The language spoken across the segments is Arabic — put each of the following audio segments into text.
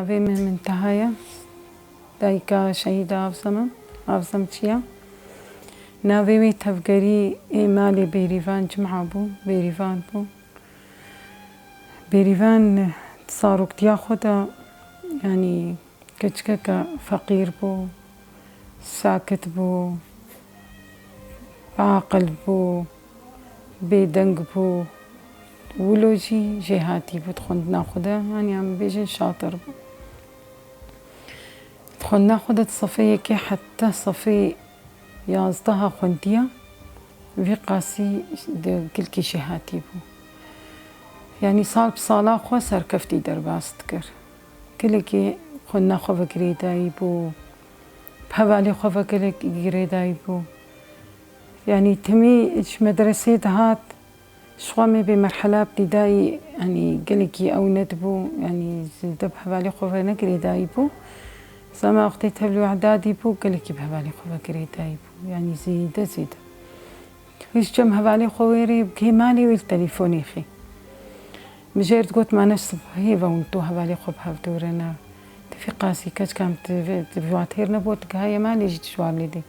ناوی من تهایە دایکە شەهیدە ئافزەم چییە؟ ناوێوی تەفگەری مالێ بێریڤان جمعە بوو بێریڤان بوو بێریڤان ساڕوکتیا خۆدا ینی کچکەکە فەقیر بوو ساکت بوو عاقل بوو بێدەنگ بوو ولۆژی ژێهاتی بوو خوندنا خودە هەنیان بێژن شاتر بوو خوندنا خودت صفەیەکی حتى صفەی 11 خوندیە وی قاسی گلکی ژێهاتی بوو یعنی ساڵ بساڵا خۆ سەرکەفتی دەرباست کرد گلێکی خوندنا خۆ بە گرێدایی بوو هەواڵی خۆ بە گلێکی گرێدایی بوو یعنی تمی مەدرسێ دەهات شخوامێ بێ مەرحەلا ابتیدایی ینی گلێکی ئەو نەت بوو ینی زیدە بە هەواڵی خۆ بە نەگرێدایی بوو زەما وەختەی تەبلیغ و ئەعدادی بوو گلێکی بە هەواڵی خۆ بە گرێدایی بوو یعنی زیدە هیچ جەم هەواڵی خۆ وێرێ بکەی مالی ویل تەلیفۆنی مژێرت گوتمانە هێڤەون تۆ هەواڵی خۆ بە هەڤدەورەنە تفی قاسی کەچکام دواتێر نەبووە تگایە مالێژی دژوار لێدەی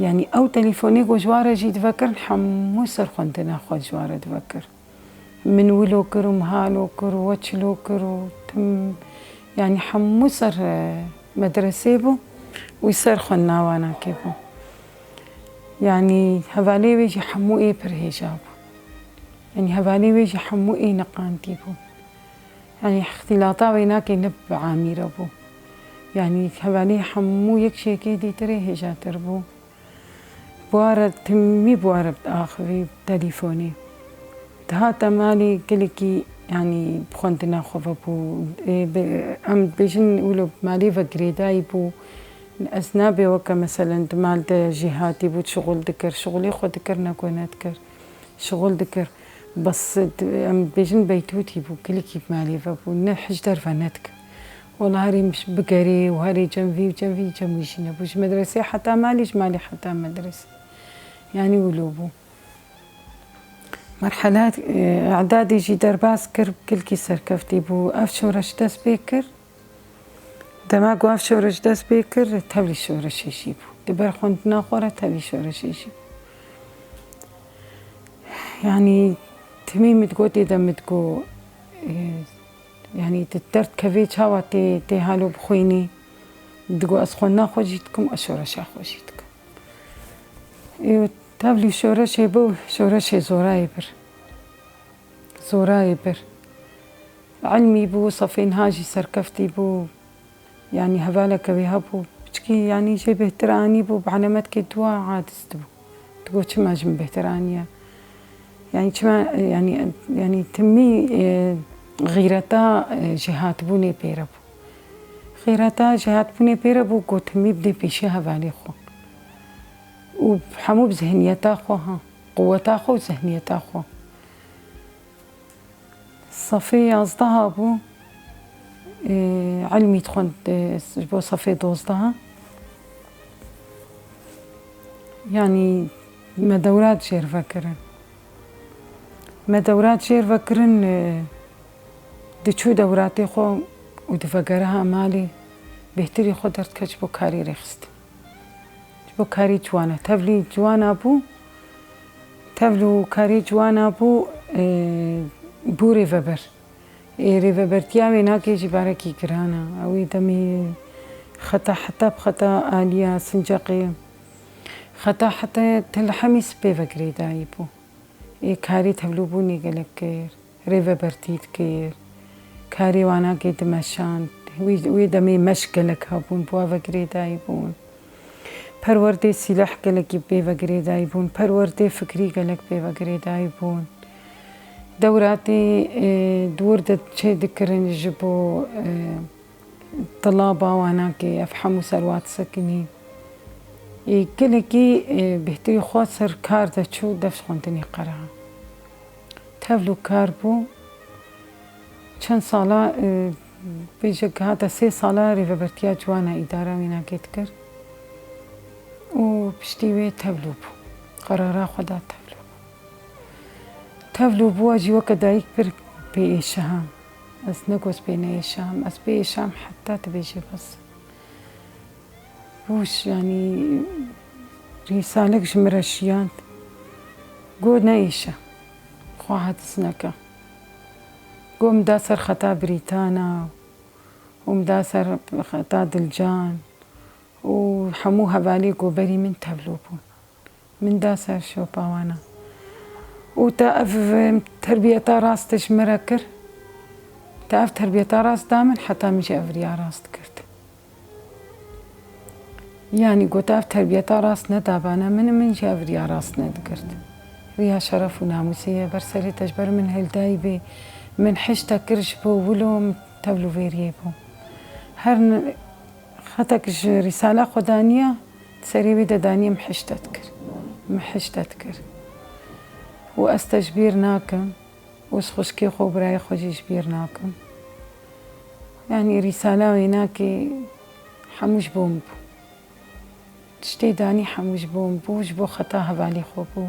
یعنی ئەو تەلیفۆنی گۆژوارەژی دڤەکردن هەموو سەر خوێندنا خۆ دژوارە دڤەکرد من ولۆ کرد و مهالۆ کرد و وەچلۆ کرد و یعنی هەموو سەر مەدرسێ بوو وی سەر خوێندناواناکێ بوو یعنی هەڤالەی وێژی هەموو ئێ پرهێژا بوو یعنی هەڤالەی وێژی هەموو ئێ نەقاندی بوو یعنی اختیلاتا وێ ناکەی نەب عامیرە بوو یعنی هەڤالەی هەموو یەک شێکێ دیترێ هێژاتر بوو بوارە تمی بوارە ئاخوی تەلیفۆنی دەهاتە مالی گلێکی ینی خوێندنا خۆ بوو ئەم بێژن ولۆ مالی بە گرێدایی بوو ئەس نابێەوە کە مەسەلەن مال دە ژێهاتی بوو شغل دکرد شغلی خۆ دکرد نەکۆنەت کرد شغل دکرد بەس ئەم بێژن بەیتوتی بوو گلێکی مالی بە بوو نە حش دەرڤە نەتکرد وەڵا هەری بگەرێ و هەری جەمڤی و جەمڤی جەمویشی نەبووش مەدرسێ حتا مالیش مالی حتا مەدرسێ یعنی ولۆ بوو مەرحەلات ئەعدادێژی دەرباز کرد گلکی سەرکەفتی بوو ئەف شۆرەش دەست پێ کرد دەماگۆ ئەف شۆرەش دەست پێ کرد تەولی شۆرەشێشی بوو دەبەر خوێندنا خۆرە تەوی شۆرەشێشی یعنی تمی متگۆ تێدە متگۆ یعنی دەرد کەڤێ چاوە تێ هالۆ بخوێنی دگۆ ئەس خوێندنا خۆشی دکەم ئە شۆرەشا خۆشی دکەم تەولی شۆرەشێ بوو شۆرەشێ زۆرایێ بر علمی بوو سەفەی نهاژی سەرکەفتی بوو یعنی هەڤالەکەوێ هەبوو بچکی یعنی ژێ بێترانی بوو بەعەلەمەتکێ دووە عادست بوو دگۆ چما ژم بێترانیە یعنی چما یعنی تمی غیرەتا ژێهاتبوونێ پێرە بوو غیرەتا ژێهاتبوونێ پێرە بوو گۆتمی بدێ پێشێ هەڤالێ خۆ و هەموو بزهنیەتا خۆ ها قووەتا خۆ و زەهنیەتا خۆ صفەی 11 بوو علمیت خوند بۆ صفەی 12 یعنی مەدەورات ژێرڤەکردن مەدەورات ژێرڤەکردن دچوو دەوراتێ خۆ و دڤەگەرەها مالی بێتری خۆ دەردکەچ بۆ کاری ڕێخست بۆ کاری جوانە تەڤلی جوانە بوو تەڤل و کاری جوانە بوو بوو ڕێڤەبەر ڕێڤەبەرتیا وێ ناکێ ژیبارەکی گرانە ئەوەی دەمێ خەتا حتا بخەتە ئالیە سنجەقێ خەتا حتا لە هەمی سپێ بە گرێدایی بوو کاری تەڤلوبوونی گەلک کرد ڕێڤەبەرتیت کرد کاری واناکێ دمەشاند وێ دەمێ مەشک گەلک هەبوون بووە بە گرێدایی بوون پەروەردەی سیلەح گەلێکی پێ بە گرێدایی بوون پەروەردەی فکری گەلک پێ بە گرێدایی بوون دەوراتی دووردە چێ دکردن ji بۆ تەڵابا واناکێ ئەف هەموو سەروات سەکنی گەلێکی بێتری خۆ سەر کار دەچوو دەفت خوێندنی قەرا تەڤل و کار بوو چەند ساڵا بێژە هاتە 3 ساڵا ڕێڤەبەرتیا جوانە ئیدارە وێناکێت کرد و پشتی وێ تەڤلو بوو قەرارا خۆدا تەڤلو بووە جیوەکە دایک پر پێ ئێشەها از نگوز بینه شام از بی شام حتی تبیجی بس بوش يعني رسالك جمرشيان قود نايشة خواهد سنكا قوم داسر خطا بريتانا ومداسر خطا دلجان وحموها بالي قوبري من تبلوبون من داسر شو باوانا وتأف تربية راس تشمركر تأف تربية راس دامن حتى مجي أفريا راس تكرت يعني قوت أف تربية راس ندابانا من جي أفريا راس ندكرت ريها شرف وناموسية برسري تجبر من هالدايبي من حشتا كرش بو ولو تبلو فيريبو هر خطك رسالة خدانية تسري بيدا دانية محشتا تكر واستجبير ناكم وسخشكي خبراي خوجي جبير ناكم يعني رسالة ويناكي حموش بومبو تشتي داني حموش بومبو جبو خطاها بالي خوبو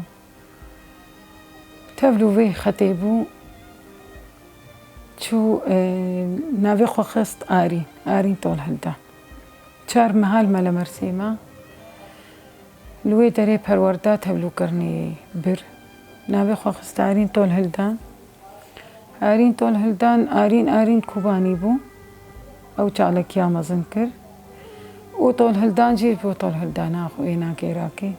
تبلو فيه خطيبو شو نافي خو خست آرين طول هلدا چار محل مالا مرسيما لوي داري پروردا تبلو کرني بر نافي خو خست آرين طول هلدان آرين كوباني بو او چالك يا مزنكر و طول هلدان جير بو طول هلدان اخو اينا كيراكي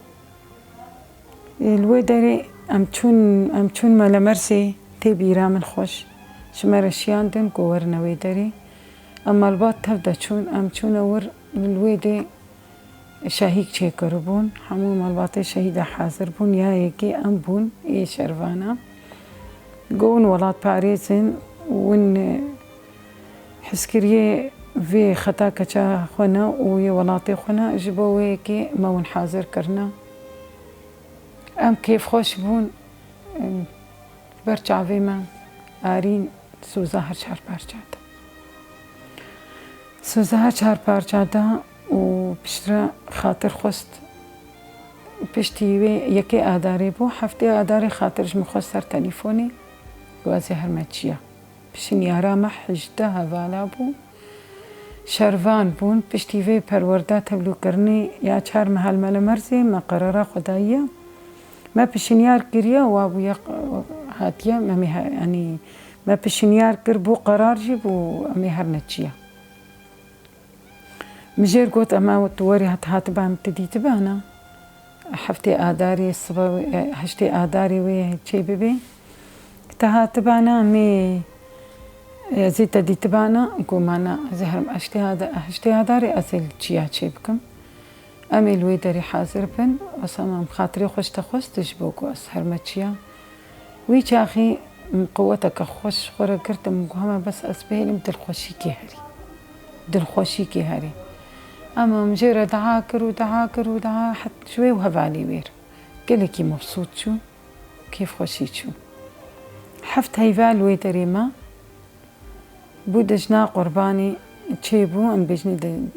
لوي داري امچون مالا مرسي تي بيرا من خوش شمرشيان دن قور نوي داري اما البات تبدا چون اور الويدي شهيك چه کربون همو مالبات شهيدا حاضر بون يا يكي ام بون اي شروانا قون ولاد باريزن ون حسكريه في خطا كچا خونا وي ولاتي خونا جبو يكي مون حاضر کرنا ام كيف خوش بون برچاوي ما آرين سوزا هر چهار پارچادا و پشترا خاطر خست پشتیوی یکی آداری بو هفته آداری خاطرش مخواست سر تلیفونی گوازی هرمچیا پشین یارا محجده هوالا بو شروان بون پشتیوی پرورده تبلو کرنی یا چهار محل مال مرزی ما قرارا خداییه ما پشینیار کریه و ابو هاتیه يعني ما پشینیار کر بو قرار جی بو امی هرنچیا مجير قوت أما وتوري هاتبا متدي تبانا حفتي آداري الصبا هشتي آداري وي تشي بيبي تهاتبانا مي زيت دي تبانا قومانا زهرم هشتي آداري أزل تشيا تشي بكم أمي الوي داري حاضر بن وصمم خاطري خوش تخوش تجبوكو أسهر ما تشيا وي تاخي قوتك خوش خورا كرت مقهمة بس أسبهلم دل خوشي كي هاري أما مجرد دعاكر حتى شوي وهفالي وير قلكي مبسوط شو كيف خوشي شو حفت هيفال ويدري ما بودجنا قرباني تشيبو ام بجني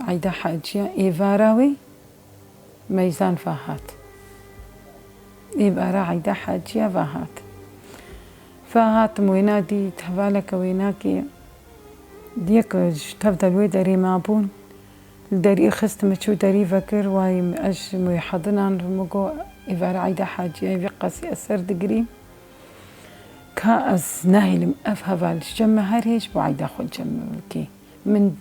عيدا حاجية إيفاراوي ميزان فاهات إيبارا عيدا حاجية فاهات موينا دي تهفالك ويناكي ديك تفضل ويدري مابون داري خست مشو داري فكر واي اش مو حضنان رمقو إفار عيدا حاجة في قاسي أسر دقري كأز ناهي أفهفال جمع هاريش بو عيدا خود جمع كي من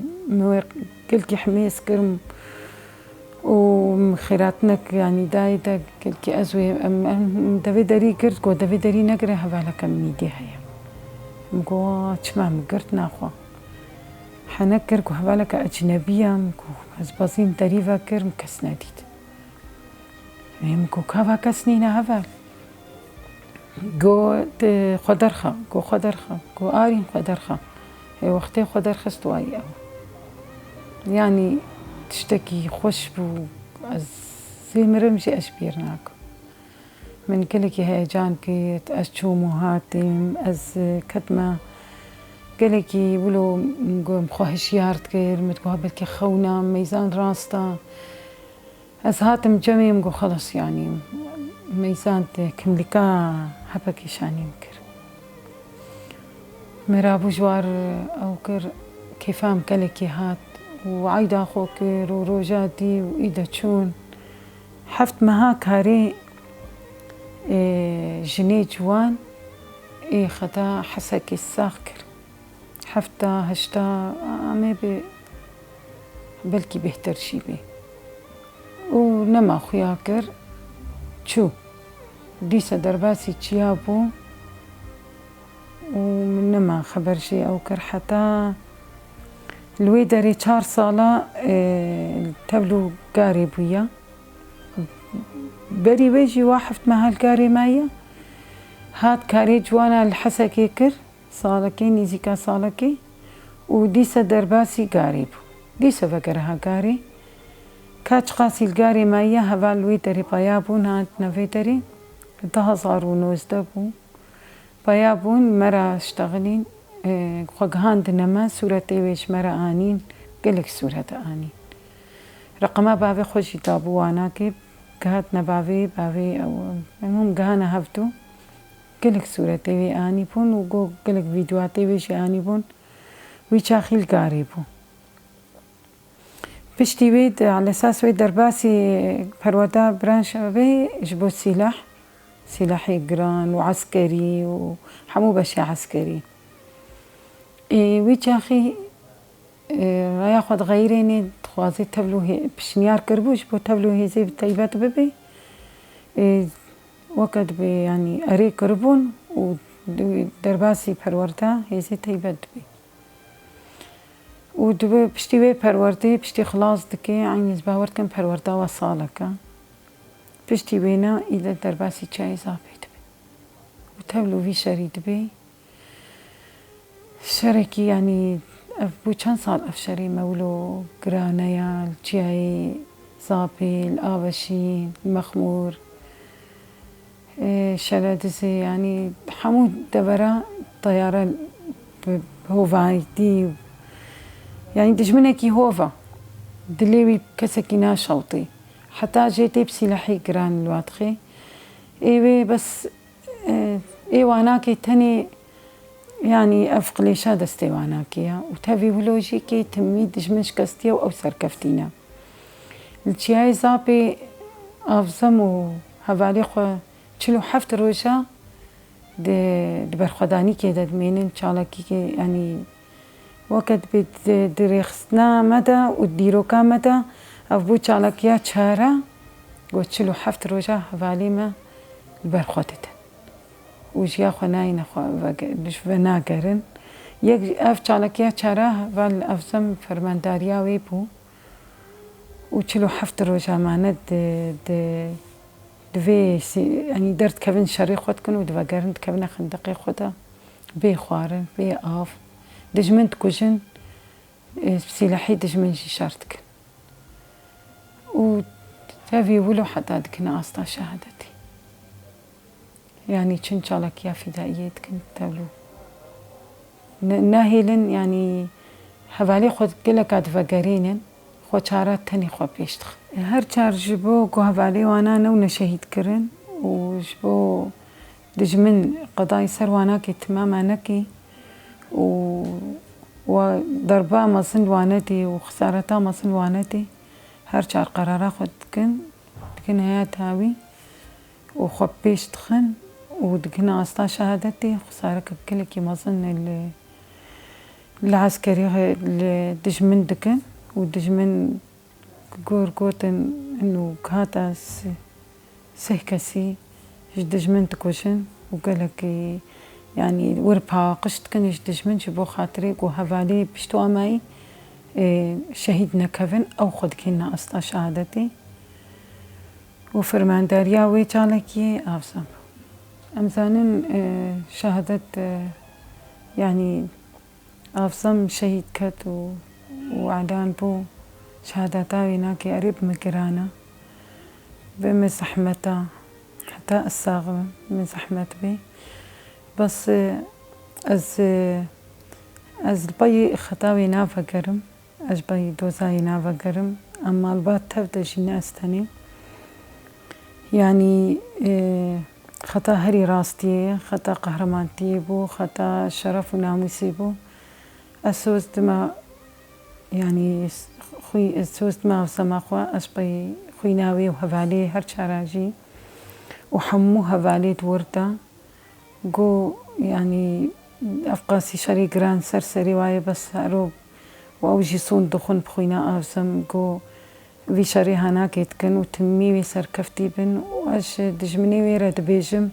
كلكي حميس كرم ومخيراتنك يعني دايدا كلكي أزوي دافي داري كرت كو دافي داري نقري هفالك ميدي هيا مقو تشمع مقرت ناخوا حنكر كو هبالك أجنبية مكو هزبازين داريفا كر مكسنا ديد مكو كافا كسنينا هبال قو خدرخة قو آرين خدرخة وقتي خدرخة استوائي يعني تشتكي خوش بو زي مرمشي أشبيرناكو من كلكي هيجان كي تأشو مهاتم كتمة قالكي ولو مخوهش يارد كير متقوها بلكي خونا ميزان راستا از هاتم جميع مقو خلص يعني ميزان كملكا هبكي شاني مكر مرابو جوار أو كر كيفام كلكي هات وعيدا خوكر وروجاتي وإيدا تشون حفت مها كاري جني جوان خدا حسكي الساخكر حفتا هشتا عمي بلكي بهتر شي بي ونما خياكر شو ديسا درباسي تشيابو ومن نما خبر شي أو كر حتى الويدري 4 صالة تبلو قاري بويا بري ويجي واحد مع هالكاري مايا هاد كاري جوانا الحسكي كر صالكي نيزيكا صالكي وديسا درباسي قاري بو ديسا فكرها قاري كاتش قاسي القاري مايا هفا الويدري بايابون هاد نفيدري 2019 بايابون مرا اشتغلين قوغهان دنما سورة ويش مرا آنين قلك سورة آنين رقما بابي خوشي تابو واناكي قهاتنا بابي أو المهم قهانا هفتو قلك سورة وي آني بون وقو قلك فيديوهات ويش آني بون ويشاخيل قاري بون بشتي ويد على أساس ويد درباسي بروادا برانش بي جبو سلاحي قران وعسكري وحمو بشي عسكري ويشاخي ياخد غيريني تخوازي تبلو هي بشنيار كربوش بو تبلو هي زي بتايبات ببي وقت بي يعني أري كربون ودرباسي برورتا هي زي تايبات بي ودبي بشتي بي برورتي بشتي خلاص دكي عيني زباورت كم برورتا وصالكا بشتي بينا إذا درباسي شاي زابي دبي وتبلو في شريد بي شركي يعني بو چند سال افشري مولو قرانيا الجاي صابي الآبشي المخمور شلادزي يعني حمود دبرا طيارة هوفايتي يعني دجمنكي هوفا دليوي كسكينا شوطي حتى جيتي بسلاحي قران الواتخي ايوه بس ايواناكي تاني يعني أفقلي شاد استواناكيا وتافي ولوجيكي تميد دجمنش كستيا أو سركفتينا التشياي زابي أفزم وهفالي خو تشلو حفت روشا دبرخداني كده دمينن شالكي يعني وقت بدريخسنا مدى وديروكا مدى أفبو شالكيا تشارا وتشلو حفت روشا هفالي ما البرخدت وجيا خناين دش فناقرن يك اف چالكيا چاره ول افزم فرمانداريا ويبو وچلو حفت روجا ماند دوي يعني درت كفن شري خود كن ودفقرن كفن خندقي خودا بي خوارن بي اف دجمنت كوجن بسلاحي دجمن شارتك و تافي ولو حتى دكنا استا شهادتي يعني چنچالك يا فدائيات كنت تبلو ناهيلن يعني حوالي خود قلك ادفقرينن خو چارات تاني خو بيشتخ هر چار جبو قو حوالي وانا نو شهيد كرن وجبو دجمن قضاي سر واناكي تماما نكي وضربا مصن وانتي وخسارتا مصن وانتي هر چار قرارا خود كن هيات هاوي وخو بيشتخن ودقنا أستا شهادتي خسارة كلكي مظن العسكري الدجمن دكن ودجمن قور قوتن إنه كهاتا سهكسي دجمن تكوشن وقالك يعني وربها قشت كان دجمن شبو خاطري وهفالي بشتو أماي شهيدنا كفن أو خد كنا أستا شهادتي وفرمان داريا ويتالكي أفزم أمثالا شهدت يعني أفزم شهيد كت وعدان بو شهادتا ويناكي قريب مكرانا بمزحمتا حتى الساغ من زحمت بي بس از البي خطاوي نافا قرم از بي دوزاي نافا قرم أما البات تبدا جينا أستني يعني خطا هري راستي خطا قهرمانتي بو خطا شرف وناموسي بو أسوز دما يعني خوي أسوز دما وسماخوا أشبي خوي ناوي وهفالي هر شاراجي وحمو هفالي دورتا جو يعني أفقاسي شري جران سرسري واي بس هروب وأوجي صون دخون بخوينا أفزم جو في شري هناك يتكن وتمي ويسر كفتي بن واش دجمني ويرا دبيجم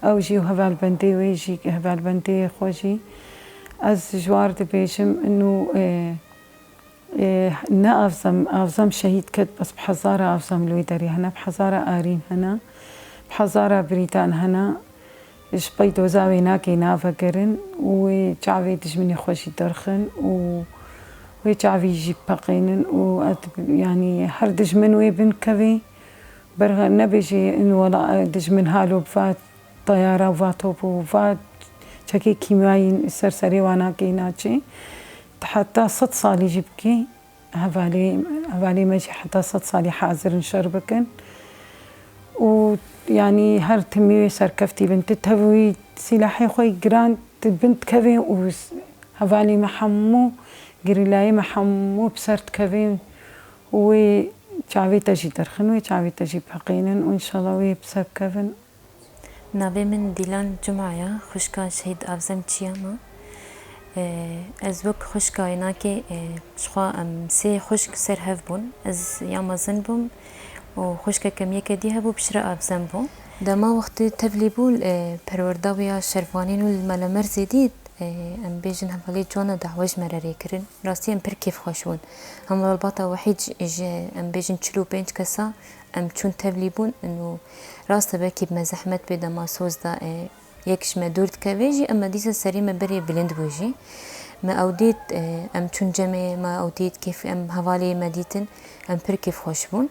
أوجي وهفال بندي ويجي هفال بندي خوجي از جوار دبيجم إنه نا أفزم شهيد كد بس بحزارة أفزم لويدري هنا بحزارة آرين هنا بحزارة بريتان هنا إيش بيدو زاوي ناكي نافا قرن وجعوي دجمني خوشي درخن وجعوي يجيب باقينن يعني هر دجمن ويبن كوي برغ نبيجي إنه ولا دجمن هالو بفات طيارة وفاتوب وفات شكي كيميائي سرسري واناكي ناتشي حتى 6 صالي جيبكي هفالي ماشي حتى 6 صالي حاضر نشربكن ويعني هر تمي سركفتي بنت تهوي سلاحي خوي جراند بنت كفي وهفالي محمو جريلاي محمو بسرت كفي وشعبي تجي درخن وشعبي تجي بحقينن وإن شاء الله ويبسر كفن نابي من ديلان جمعة خوشكا شهيد أفزم تشياما از وك خوشكا يناكي شخوا ام سي خوشك سر هفبون از ياما زنبوم وخوشكا كم يكا دي هبو بشرا أفزم بون دما وقت تفلي بول پرورداويا شرفانين والملامر زيديد ام بيجن هفالي جوانا دعوج مراري كرن راستي ام پر كيف خوشون هم الباطا وحيد ام بيجن چلو بينج كسا ام چون تفلي بون انو راستا بكي بمزحمت بيدا ما سوز دا يكش ما دورت كافيجي اما ديسا سري ما بري بلند بوجي ما اوديت ام چون جمع ما اوديت كيف ام هوالي مديتن ام پر كيف خوشبون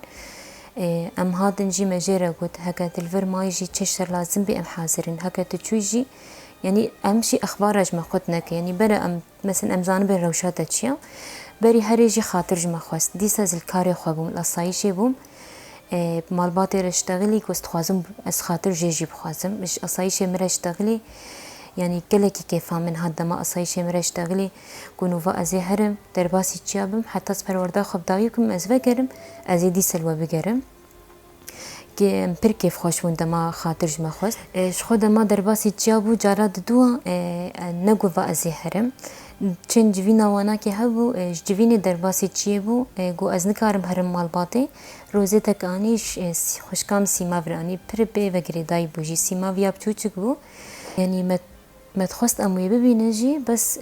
ام هادن جي مجيرا قد هكا تلفر ما يجي تشتر لازم بي ام حاضرين هكا تشويجي يعني امشي اخبارج ما خدنك يعني برا ام مثلا ام زانب الروشات تشيا بري هريجي خاطر جما خواست ديسا زلكاري خوابوم الاصايشي بوم مالباتي رشتغلي كوست خوازم از خاطر جيجي بخوازم مش اصايشي مرشتغلي يعني كلكي كيفا من هذا ما اصايشي مرشتغلي كونو فا ازي هرم درباسي تشابم حتى سبر وردا خب داويكم از فكرم ازي دي سلوى بگرم كي پر كيف خوشون دما خاطر جما خواست شخو دما درباسي تشابو جارات دوا نگو فا ازي هرم چند جوینا وانا که هبو جوین درباسی چیه بو گو از نکارم هرم مالباته روزه تک آنیش خوشکام سیما ورانی پر به وگری دای بوجی سیما ویاب چوچک بو یعنی متخواست اموی ببینه جی بس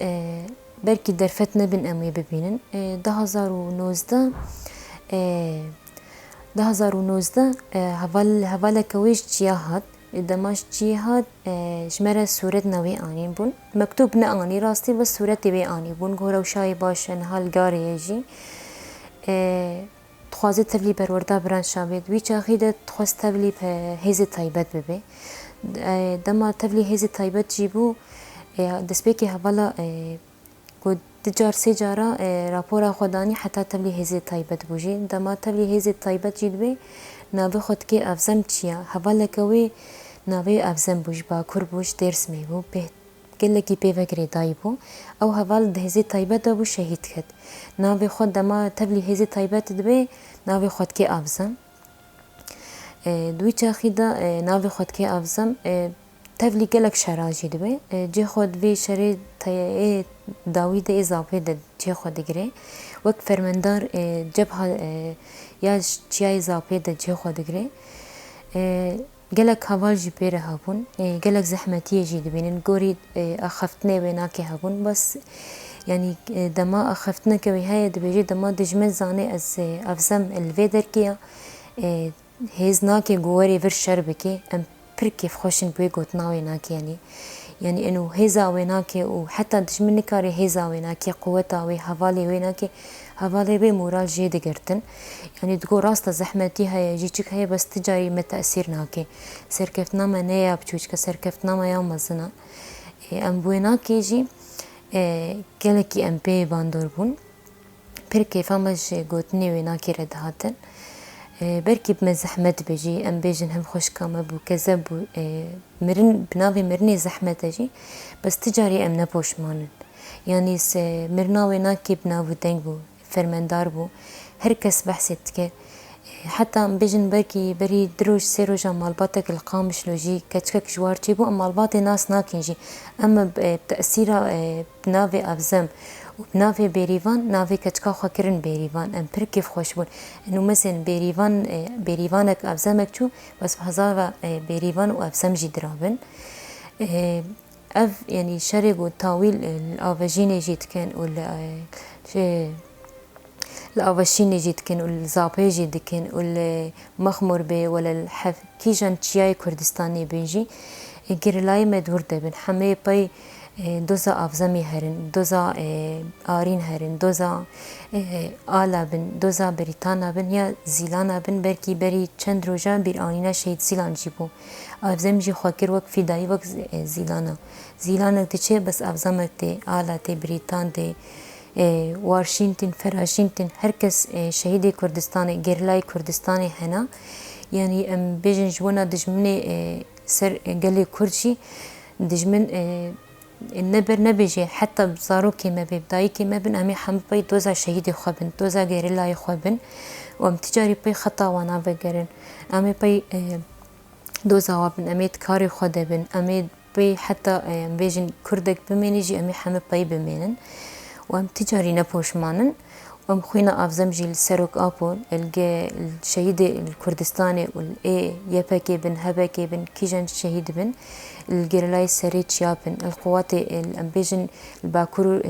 برکی درفت نبین اموی ببینن 2019 هوالا کویش چیا هات دماش جهاد جمرة صورة نوي آني بون مكتوب نآني راستي بس صورة تبي آني بون غورو شاي باشن هالجاري يجي تخوازي تبلي بروردا بران شابد ويش أخيدة تخوز تبلي بهزة طيبات ببي دما تبلي هزة طيبات جيبو دسبيكي هوالا قد تجار سجارة رابورا خداني حتى تبلي هزة طيبات بوجي دما تبلي هزة طيبات جيدبي نابي خود كي أفزم تشيا هوالا كوي ناوی افزم بوش با کور بوش درس میبو به گله کی پیوگری دایبو او هوال دهزی طیبت بو شهید کد ناوی خود دما تبلی هزی طیبت دبی ناوی خود کی افزم دوی چاخی دا ناوی خود کی افزم تبلی گلک شراجی دبی جه خود وی شری تای داوی ده اضافه ده جه خود گره وقت فرماندار جبهه یا چیای اضافه ده جه خود گره گلک هوال جی پیره هبون گلک زحمتیه جی دبینن گوری اخفتنه بیناکی هبون بس يعني دما أخفتنا كوي هاي دبيجي دما دجمن زاني از أفزم الفيدر كيا هيز ناكي جواري فر شربكي أم بركيف خوشن بوي قوتناوي ناكي يعني إنه هيزا ويناكي وحتى دجمن نكاري هيزا ويناكي قوتا وي هفالي ويناكي هفالي بي مورال جي دقرتن يعني تقول راستا زحمتي هاي جيتشك هاي بس تجاري متأثير ناكي سركفتنا ما نيا بچوشك سركفتنا ما يوم مزنا أم بويناكي جي گلکی ام پی باندور بون پر کیفامش گوتنی و ناکی رد هاتن بركي بما زحمت بجي ام بيجن هم خوشكا ما بو كذا بو مرن بناوي مرني زحمة جي بس تجاري ام نبوش مانن يعني مرناوي ناكي بناوي دنگ بو فرمندار بو هر كس بحثت كر حتى ام بيجن بركي بري دروج سيروجا مالباتك القامش لوجي كتشكك جوار جيبو ام مالباتي ناس ناكين جي اما بتأثيرا بناوي افزم وبنافي بيريفان نافي كتشكا خاكرن بيريفان ام پر كيف خوش بون انو مثلا بيريفانك افزمك شو بس بهزار بيريفان وافزم جي درابن اف يعني شرق وطاويل الافاجين جيت كان الأوشين جيت كن والزابي جيت كن والمخمر بي ولا الحف كيجان تشياي كردستاني بيجي جرلاي مدور دبن حمي باي دوزا أفزامي هرن دوزا آرين هرن دوزا آلا بن دوزا بريطانا بن يا زيلانا بن بركي بري چند روجا بير آنينا شهيد زيلان جيبو أفزام جي خاكر وك فداي وك زيلانا تيچه بس أفزامك تي آلا تي بريطان تي وارشينتن فراشينتن هركس شهيد كردستاني جرلاي كردستاني هنا يعني ام بيجن جوانا دجمني سر قالي كرشي دجمن النبر نبيجي حتى بزارو كيما ببداي كيما بن امي حمد باي دوزا شهيد خوابن دوزا جرلاي خوابن وام تجاري باي خطا وانا بقرن امي باي دوزا وابن امي تكاري خودبن امي باي حتى بيجن كردك بمينيجي امي حمد باي بمينن وام تجاري نبوش مانن وام خوينا افزم جي السروك ابو الشهيد الكردستاني والاي يبكي بن هبكي بن كيجان شهيد بن الجرلاي سريت يابن القوات الامبيجن الباكور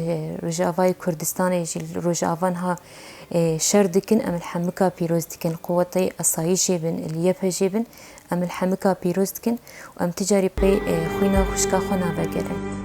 رجافاي كردستاني جي رجافانها شردكن ام الحمكا بيروزدكن قواتي الصايشي بن اليبهجي بن ام الحمكا بيروزدكن وام تجاري بي خوينا خشكا خونا بقرن